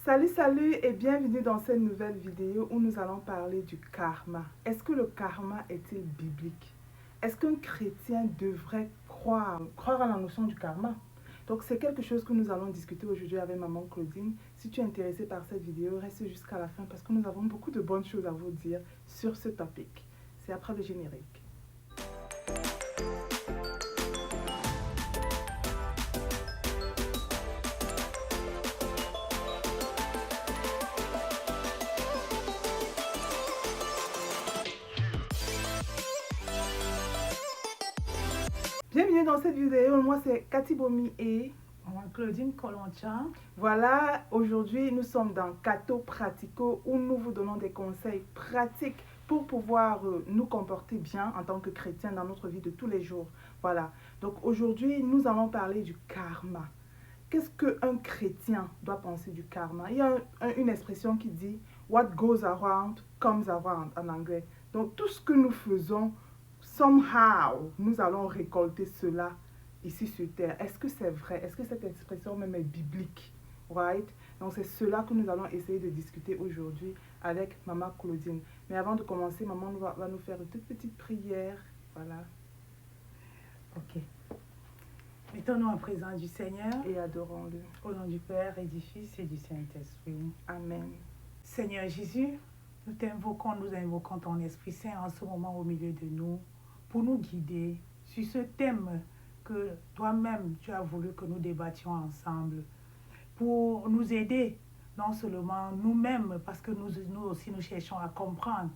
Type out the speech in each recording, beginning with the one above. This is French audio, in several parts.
Salut et bienvenue dans cette nouvelle vidéo où nous allons parler du karma. Est-ce que le karma est-il biblique? Est-ce qu'un chrétien devrait croire à la notion du karma? Donc c'est quelque chose que nous allons discuter aujourd'hui avec maman Claudine. Si tu es intéressé par cette vidéo, reste jusqu'à la fin parce que nous avons beaucoup de bonnes choses à vous dire sur ce topic. C'est après le générique. Bienvenue dans cette vidéo, moi c'est Cathy Bomi et Claudine Coloncha. Voilà, aujourd'hui nous sommes dans Cato Pratico où nous vous donnons des conseils pratiques pour pouvoir nous comporter bien en tant que chrétiens dans notre vie de tous les jours. Voilà, donc aujourd'hui nous allons parler du karma. Qu'est-ce qu'un chrétien doit penser du karma? Il y a une expression qui dit « What goes around comes around » en anglais. Donc tout ce que nous faisons, somehow, nous allons récolter cela ici sur terre. Est-ce que c'est vrai? Est-ce que cette expression même est biblique? Right? Donc c'est cela que nous allons essayer de discuter aujourd'hui avec maman Claudine. Mais avant de commencer, maman va nous faire une toute petite prière. Voilà. Ok. Mettons-nous en présence du Seigneur. Et adorons-le. Au nom du Père et du Fils et du Saint-Esprit. Amen. Seigneur Jésus, nous invoquons ton Esprit Saint en ce moment au milieu de nous pour nous guider sur ce thème que toi-même tu as voulu que nous débattions ensemble, pour nous aider, non seulement nous-mêmes, parce que nous aussi nous cherchons à comprendre,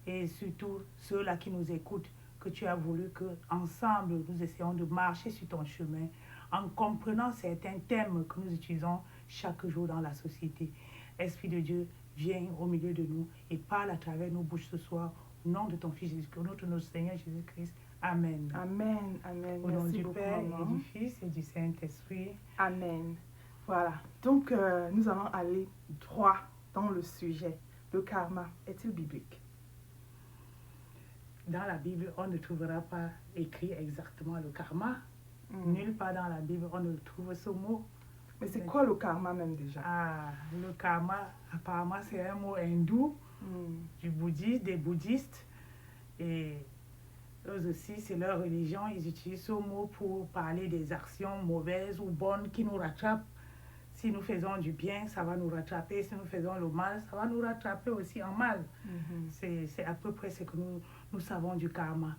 et surtout ceux-là qui nous écoutent, que tu as voulu que ensemble nous essayons de marcher sur ton chemin en comprenant certains thèmes que nous utilisons chaque jour dans la société. Esprit de Dieu, viens au milieu de nous et parle à travers nos bouches ce soir, au nom de ton Fils Jésus-Christ, au nom de notre Seigneur Jésus-Christ. Amen. Amen, amen. Au nom Merci du beaucoup, Père maman. et du Fils et du Saint-Esprit. Amen. Voilà. Donc, nous allons aller droit dans le sujet. Le karma est-il biblique? Dans la Bible, on ne trouvera pas écrit exactement le karma. Nulle part dans la Bible, on ne trouve ce mot. Mais c'est quoi le karma même déjà? Le karma, apparemment, c'est un mot hindou, du bouddhisme, des bouddhistes. Et eux aussi, c'est leur religion. Ils utilisent ce mot pour parler des actions mauvaises ou bonnes qui nous rattrapent. Si nous faisons du bien, ça va nous rattraper. Si nous faisons le mal, ça va nous rattraper aussi en mal. C'est à peu près ce que nous savons du karma.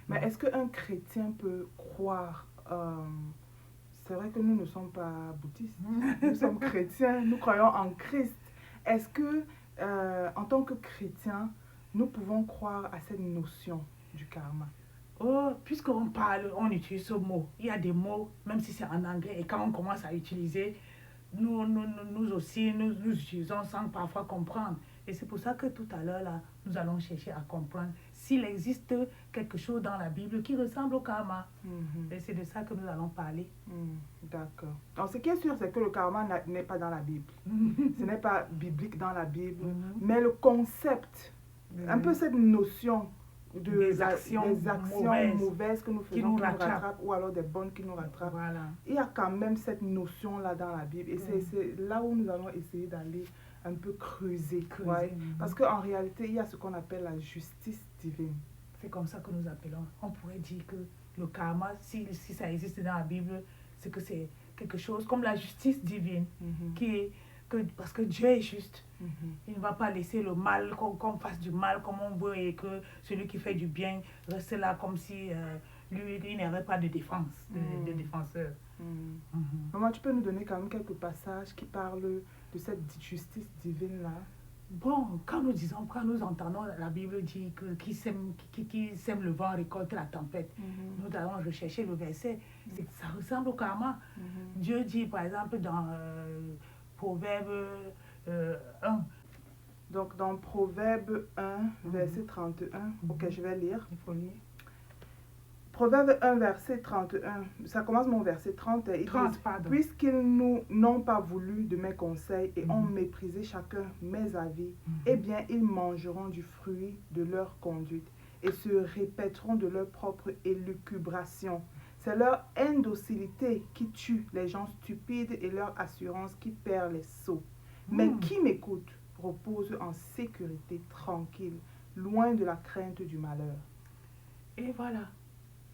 Mais est-ce qu'un chrétien peut croire... c'est vrai que nous ne sommes pas bouddhistes. Nous sommes chrétiens, nous croyons en Christ. Est-ce que, en tant que chrétien, nous pouvons croire à cette notion du karma? Oh, puisqu'on parle, on utilise ce mot. Il y a des mots, même si c'est en anglais, et quand on commence à utiliser, nous aussi, nous utilisons sans parfois comprendre. Et c'est pour ça que tout à l'heure, là, nous allons chercher à comprendre s'il existe quelque chose dans la Bible qui ressemble au karma. Et c'est de ça que nous allons parler. D'accord. Donc, ce qui est sûr, c'est que le karma n'est pas dans la Bible. Ce n'est pas biblique dans la Bible. Mais le concept, un peu cette notion des actions mauvaises que nous faisons, qui nous rattrapent, ou alors des bonnes qui nous rattrapent. Voilà. Il y a quand même cette notion-là dans la Bible. Et c'est là où nous allons essayer d'aller un peu creuser. Ouais? Parce qu'en réalité, il y a ce qu'on appelle la justice divine. C'est comme ça que nous appelons. On pourrait dire que le karma, si ça existe dans la Bible, c'est que c'est quelque chose comme la justice divine, parce que Dieu est juste. Il ne va pas laisser le mal, qu'on fasse du mal comme on veut, et que celui qui fait du bien reste là comme si lui, il n'aurait pas de défense, de défenseur. Maman, tu peux nous donner quand même quelques passages qui parlent de cette justice divine-là? Bon, quand nous entendons la Bible dire que qui sème le vent récolte la tempête, nous allons rechercher le verset. Ça ressemble au karma. Dieu dit, par exemple, dans Proverbe 1. Donc, dans Proverbe 1, verset 31, ok, je vais lire. Il faut lire. Proverbe 1, verset 31, ça commence mon verset 30, il 30, dit, pardon. puisqu'ils n'ont pas voulu de mes conseils et ont méprisé chacun mes avis, eh bien, ils mangeront du fruit de leur conduite et se répéteront de leur propre élucubration. C'est leur indocilité qui tue les gens stupides et leur assurance qui perd les sots. Mais qui m'écoute repose en sécurité, tranquille, loin de la crainte du malheur. Et voilà.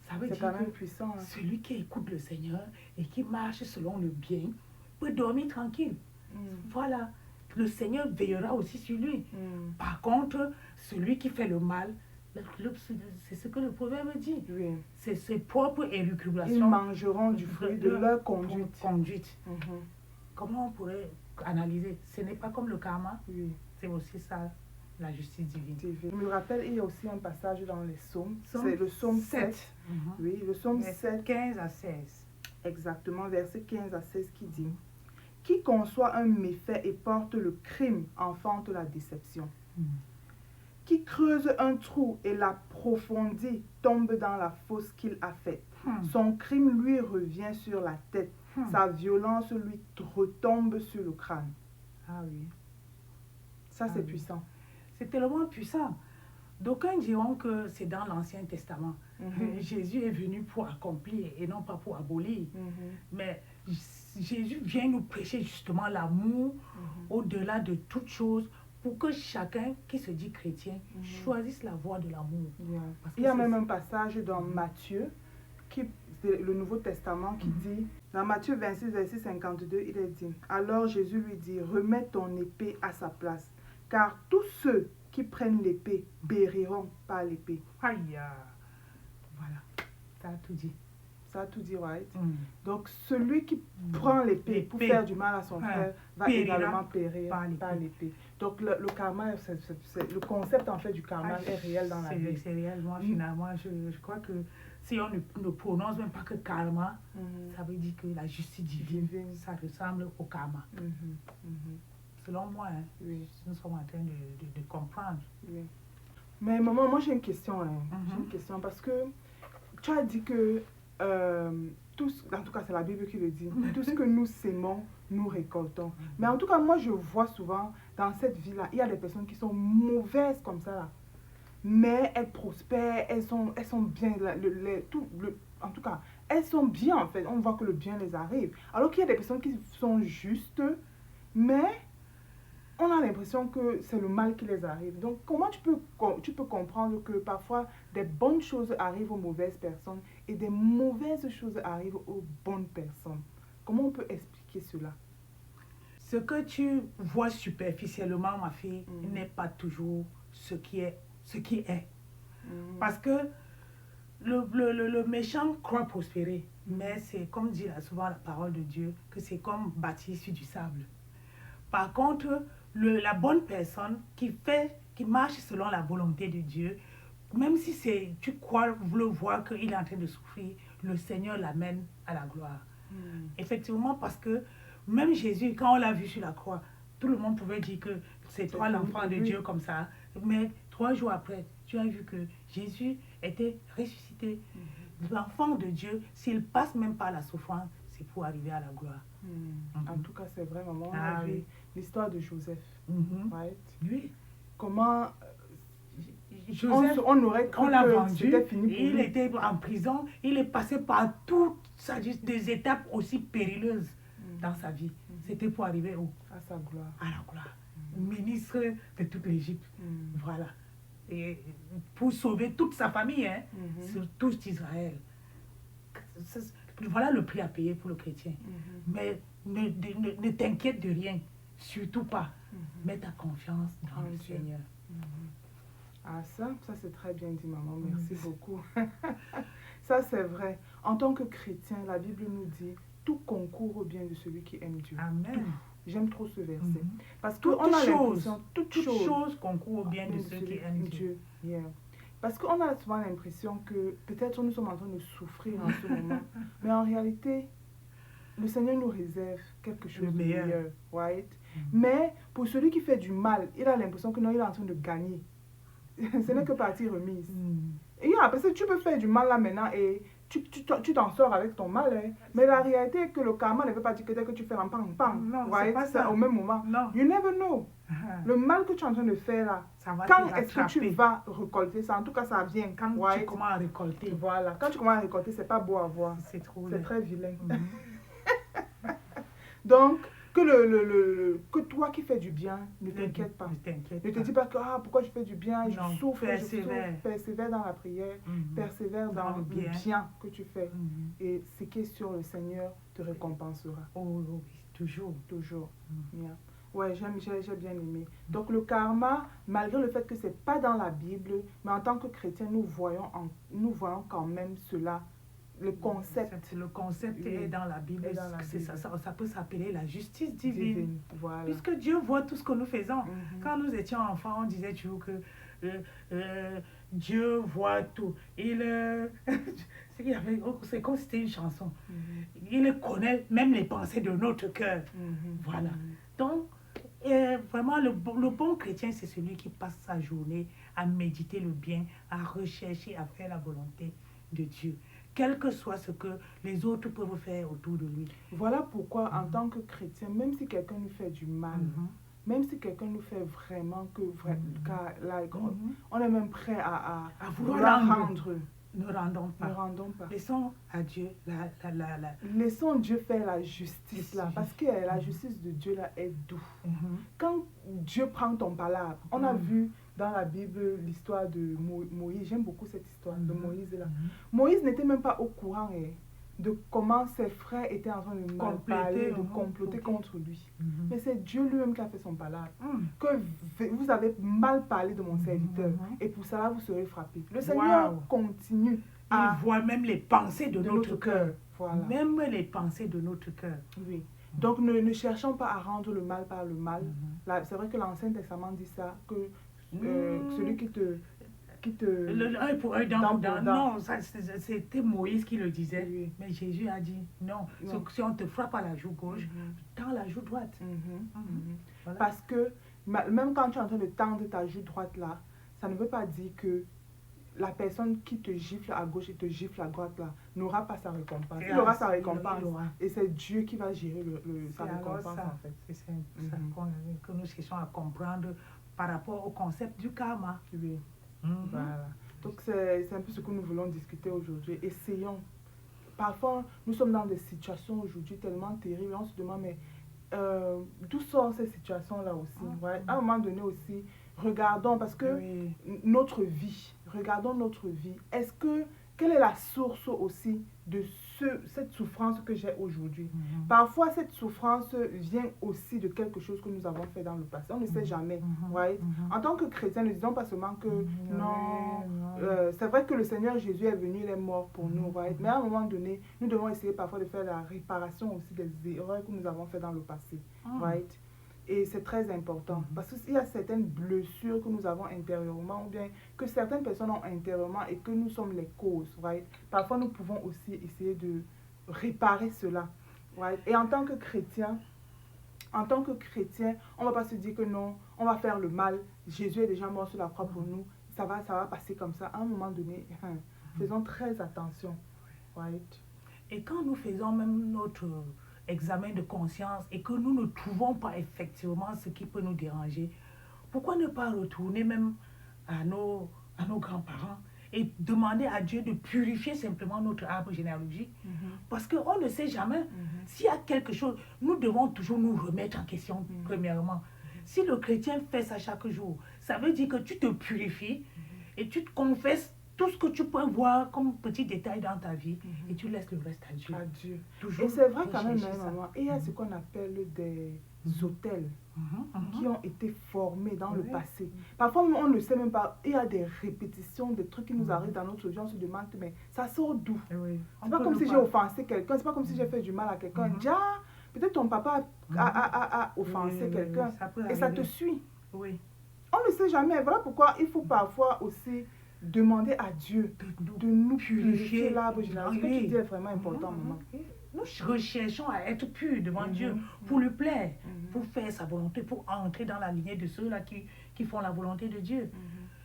Ça veut C'est dire quand même que puissant. Hein. celui qui écoute le Seigneur et qui marche selon le bien peut dormir tranquille. Voilà. Le Seigneur veillera aussi sur lui. Par contre, celui qui fait le mal, c'est ce que le proverbe dit. Oui. C'est ses propres élucubrations. Ils mangeront du fruit de leur conduite. Comment on pourrait analyser? Ce n'est pas comme le karma. Oui. C'est aussi ça, la justice divine. Je me rappelle, il y a aussi un passage dans les psaumes. Psaume C'est le psaume 7. Oui, le psaume 7. 15 à 16. Exactement, verset 15 à 16 qui dit: Qui conçoit un méfait et porte le crime enfante la déception. Qui creuse un trou et l'approfondit tombe dans la fosse qu'il a faite. Son crime lui revient sur la tête. Sa violence lui retombe sur le crâne. Ah oui. Ça, c'est puissant. C'est tellement puissant. D'aucuns diront que c'est dans l'Ancien Testament. Jésus est venu pour accomplir et non pas pour abolir. Mais Jésus vient nous prêcher justement l'amour au-delà de toute chose pour que chacun qui se dit chrétien choisisse la voie de l'amour. Il y a même un passage dans Matthieu, le Nouveau Testament, qui dit, dans Matthieu 26, verset 52, il est dit: Alors Jésus lui dit: Remets ton épée à sa place, car tous ceux qui prennent l'épée périront par l'épée. Aïe! Voilà, ça a tout dit. Ça a tout dit, right? Donc, celui qui prend l'épée pour faire du mal à son frère va également périr par l'épée. Donc, le karma, le concept en fait du karma est réel dans la vie. C'est réel. Moi, finalement, je crois que si on ne prononce même pas que karma, ça veut dire que la justice divine, ça ressemble au karma. Selon moi, hein, oui. Nous sommes en train de comprendre. Oui. Mais maman, moi j'ai une question. J'ai une question parce que tu as dit que, en tout cas c'est la Bible qui le dit, tout ce que nous sémons, nous récoltons. Mais en tout cas, moi je vois souvent dans cette vie-là, il y a des personnes qui sont mauvaises comme ça. Là. Mais elles prospèrent, elles sont bien, en tout cas, elles sont bien en fait. On voit que le bien les arrive. Alors qu'il y a des personnes qui sont justes, mais on a l'impression que c'est le mal qui les arrive. Donc, comment tu peux comprendre que parfois des bonnes choses arrivent aux mauvaises personnes et des mauvaises choses arrivent aux bonnes personnes? Comment on peut expliquer cela? Ce que tu vois superficiellement, ma fille, n'est pas toujours ce qui est. Parce que le méchant croit prospérer, mais c'est comme dit souvent la parole de Dieu, que c'est comme bâti sur du sable. Par contre, la bonne personne qui marche selon la volonté de Dieu, même si tu crois le voir qu'il est en train de souffrir, le Seigneur l'amène à la gloire. Effectivement, parce que même Jésus, quand on l'a vu sur la croix, tout le monde pouvait dire que c'est toi l'enfant de Dieu comme ça. Mais 3 jours après, tu as vu que Jésus était ressuscité. L'enfant de Dieu, s'il passe même par la souffrance, c'est pour arriver à la gloire. En tout cas, c'est vrai, maman. On a vu l'histoire de Joseph. Right? Oui. Comment Joseph, on aurait cru l'a que vendu, c'était fini pour il lui. était en prison, il est passé par toutes des étapes aussi périlleuses dans sa vie. C'était pour arriver où? À sa gloire. À la gloire. Ministre de toute l'Égypte. Voilà. Et pour sauver toute sa famille, sur tous d'Israël. Voilà le prix à payer pour le chrétien. Mais ne t'inquiète de rien, surtout pas. Mets ta confiance dans le Seigneur. Ah, ça c'est très bien dit, maman. Merci beaucoup. Ça, c'est vrai. En tant que chrétien, la Bible nous dit: tout concourt au bien de celui qui aime Dieu. Amen. J'aime trop ce verset. Parce que toute chose concourt au bien de ceux qui aiment Dieu. Yeah. Parce qu'on a souvent l'impression que peut-être nous sommes en train de souffrir en ce moment. Mais en réalité, le Seigneur nous réserve quelque chose de meilleur. Right? Mais pour celui qui fait du mal, il a l'impression que non, il est en train de gagner. Ce n'est que partie remise. Et après ça, tu peux faire du mal là maintenant et tu t'en sors avec ton mal. Hein. Mais la réalité est que le karma ne veut pas dire que dès que tu fais un pang, non, c'est pas ça. Au même moment. Non. You never know. Le mal que tu es en train de faire là, quand est-ce que tu vas récolter ça? En tout cas, ça vient. Quand tu commences à récolter. Voilà. Quand tu commences à récolter, c'est pas beau à voir. C'est très vilain. Donc, que vois qu'il fait du bien, ne t'inquiète pas. Ne t'inquiète Ne te pas. dis pas que pourquoi je fais du bien, je Non, souffre, persévère. persévère dans la prière, persévère dans le bien que tu fais. Et ce qui est sur le Seigneur te récompensera. Oh oui, toujours. Toujours. Yeah. Ouais, j'ai bien aimé. Donc le karma, malgré le fait que c'est pas dans la Bible, mais en tant que chrétien, nous voyons quand même cela, le concept. Le concept Oui, est dans la Bible. est dans la Bible. Ça peut s'appeler la justice divine. Voilà. Puisque Dieu voit tout ce que nous faisons. Mhm. Quand nous étions enfants, on disait toujours que Dieu voit tout. C'est comme si c'était une chanson. Il connaît même les pensées de notre cœur. Voilà. Donc, vraiment, le bon chrétien, c'est celui qui passe sa journée à méditer le bien, à rechercher, à faire la volonté de Dieu, quel que soit ce que les autres peuvent faire autour de lui. Voilà pourquoi, en tant que chrétien, même si quelqu'un nous fait du mal, même si quelqu'un nous fait vraiment on est même prêt à vouloir rendre. Ne rendons pas. Ne rendons pas. Laissons à Dieu Laissons Dieu faire la justice là. Parce que la justice de Dieu là est doux. Quand Dieu prend ton palabre, on a vu dans la Bible l'histoire de Moïse. J'aime beaucoup cette histoire de Moïse là. Moïse n'était même pas au courant de comment ses frères étaient en train de mal parler, de comploter contre lui. Mais c'est Dieu lui-même qui a fait son palabre. Que vous avez mal parlé de mon serviteur et pour cela vous serez frappés. Le Seigneur continue à... Il voit même les pensées de notre cœur. Voilà. Même les pensées de notre cœur. Oui. Donc ne cherchons pas à rendre le mal par le mal. C'est vrai que l'Ancien Testament dit ça, que celui qui te... Le un pour un, dent pour dent. Non, c'était Moïse qui le disait. Oui. Mais Jésus a dit non. Si on te frappe à la joue gauche, tends la joue droite. Voilà. Parce que même quand tu es en train de tendre ta joue droite là, ça ne veut pas dire que la personne qui te gifle à gauche et te gifle à droite là n'aura pas sa récompense. Il aura sa récompense. Et c'est Dieu qui va gérer sa récompense en fait. C'est ça que nous cherchons à comprendre par rapport au concept du karma. Oui. Voilà. Donc c'est un peu ce que nous voulons discuter aujourd'hui. Essayons. Parfois, nous sommes dans des situations aujourd'hui tellement terribles. On se demande, mais d'où sortent ces situations-là aussi? Ouais. À un moment donné aussi, regardons, parce que notre vie, regardons notre vie. Quelle est la source aussi de cette souffrance que j'ai aujourd'hui? Parfois, cette souffrance vient aussi de quelque chose que nous avons fait dans le passé. On ne sait jamais. Right? En tant que chrétien, ne disons pas seulement que c'est vrai que le Seigneur Jésus est venu, il est mort pour nous. Right? Mais à un moment donné, nous devons essayer parfois de faire la réparation aussi des erreurs que nous avons fait dans le passé. Right? Et c'est très important parce qu'il y a certaines blessures que nous avons intérieurement ou bien que certaines personnes ont intérieurement et que nous sommes les causes. Right? Parfois, nous pouvons aussi essayer de réparer cela. Right? Et en tant que chrétien, on ne va pas se dire que non, on va faire le mal. Jésus est déjà mort sur la croix pour nous. Ça va passer comme ça. À un moment donné, faisons très attention. Right? Et quand nous faisons même notre examen de conscience et que nous ne trouvons pas effectivement ce qui peut nous déranger, pourquoi ne pas retourner même à nos grands-parents et demander à Dieu de purifier simplement notre arbre généalogique? Parce qu'on ne sait jamais. S'il y a quelque chose, nous devons toujours nous remettre en question premièrement. Si le chrétien fait ça chaque jour, ça veut dire que tu te purifies et tu te confesses tout ce que tu peux voir comme petit détail dans ta vie et tu laisses le reste à Dieu. Et c'est vrai quand même, maman, il y a ce qu'on appelle des hôtels qui ont été formés dans le passé. Parfois, on ne sait même pas. Il y a des répétitions, des trucs qui nous arrivent dans notre vie. On se demande, mais ça sort d'où? C'est pas comme si j'ai offensé quelqu'un, c'est pas comme si j'ai fait du mal à quelqu'un. Déjà, peut-être ton papa a offensé quelqu'un et ça te suit. On ne sait jamais. Voilà pourquoi il faut parfois aussi demander à Dieu de nous purifier l'arbre général. Ce que tu dis est vraiment important, maman. Nous recherchons à être purs devant Dieu pour lui plaire, pour faire sa volonté, pour entrer dans la lignée de ceux-là qui font la volonté de Dieu.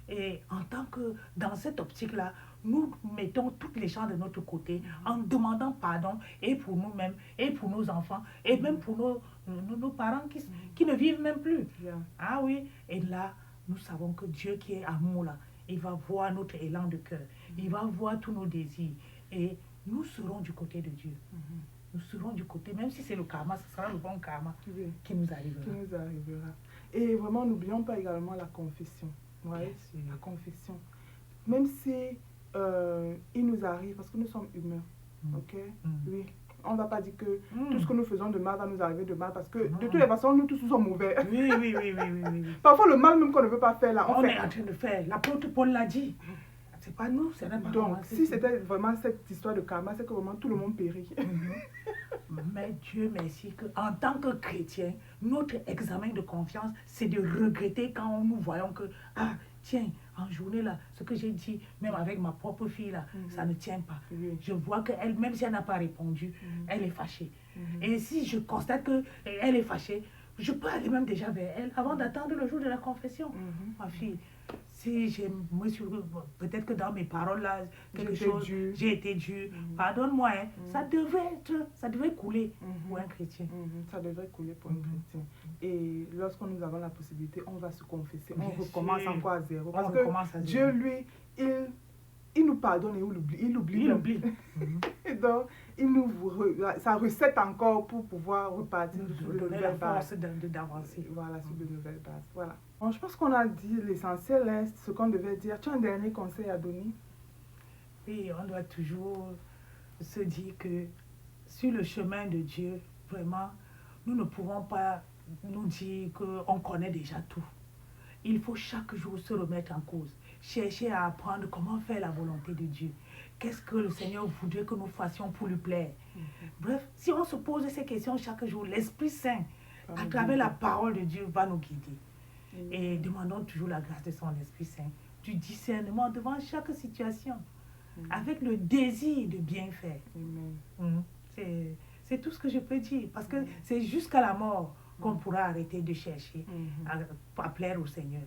Et en tant que, dans cette optique-là, nous mettons toutes les chances de notre côté en demandant pardon et pour nous-mêmes, et pour nos enfants, et même pour nos parents qui ne vivent même plus. Ah oui, et là, nous savons que Dieu qui est amour là, il va voir notre élan de cœur. Il va voir tous nos désirs. Et nous serons du côté de Dieu. nous serons du côté, même si c'est le karma, ce sera le bon karma Oui, qui nous arrivera. qui nous arrivera. Et vraiment, n'oublions pas également la confession. Ouais, Bien sûr. la confession. Même si il nous arrive, parce que nous sommes humains, ok? Oui. On ne va pas dire que tout ce que nous faisons de mal va nous arriver de mal, parce que de toutes les façons, nous tous nous sommes mauvais. Oui, oui, oui, oui, oui, oui. Parfois, le mal même qu'on ne veut pas faire là, On fait. est en train de faire. L'apôtre Paul l'a dit. C'est pas nous, c'est pas Donc, si c'était vraiment cette histoire de karma, c'est que vraiment tout le monde périt. Mais Dieu merci qu'en tant que chrétien, notre examen de confiance, c'est de regretter quand nous voyons que, ah, tiens, en journée là, ce que j'ai dit, même avec ma propre fille là, ça ne tient pas. Oui. Je vois qu'elle, même si elle n'a pas répondu, elle est fâchée. Mhm. Et si je constate qu'elle est fâchée, je peux aller même déjà vers elle avant d'attendre le jour de la confession. Ma fille, si je me suis... Peut-être que dans mes paroles là, quelque chose, j'ai été dure. Pardonne-moi, hein, ça devait couler pour un chrétien. Ça devrait couler pour un chrétien. Et lorsque nous avons la possibilité, on va se confesser. Bien On recommence sûr. encore à zéro. On Parce recommence que à Dieu, zéro. lui, il nous pardonne et il oublie. Et donc, il nous ça recette encore pour pouvoir repartir sur de donner la nouvelles bases. force d'avancer. Voilà, sur de nouvelles bases. Voilà. Bon, je pense qu'on a dit l'essentiel, hein, ce qu'on devait dire. Tu as un dernier conseil à donner? Et on doit toujours se dire que sur le chemin de Dieu, vraiment, nous ne pouvons pas nous dire qu'on connaît déjà tout. Il faut chaque jour se remettre en cause, chercher à apprendre comment faire la volonté de Dieu. Qu'est-ce que le Seigneur voudrait que nous fassions pour lui plaire? Bref, si on se pose ces questions chaque jour, l'Esprit Saint, à travers la parole de Dieu, va nous guider. Et demandons toujours la grâce de son Esprit Saint, du discernement devant chaque situation, avec le désir de bien faire. C'est tout ce que je peux dire, parce que c'est jusqu'à la mort qu'on pourra arrêter de chercher à plaire au Seigneur.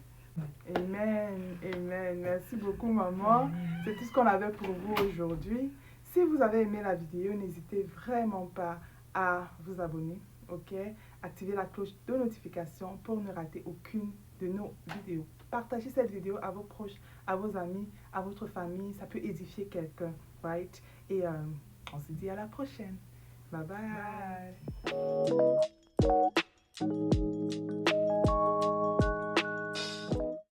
Amen, amen. Merci beaucoup, maman. C'est tout ce qu'on avait pour vous aujourd'hui. Si vous avez aimé la vidéo, n'hésitez vraiment pas à vous abonner, ok? Activez la cloche de notification pour ne rater aucune de nos vidéos. Partagez cette vidéo à vos proches, à vos amis, à votre famille. Ça peut édifier quelqu'un, right? Et on se dit à la prochaine. Bye bye. Bye.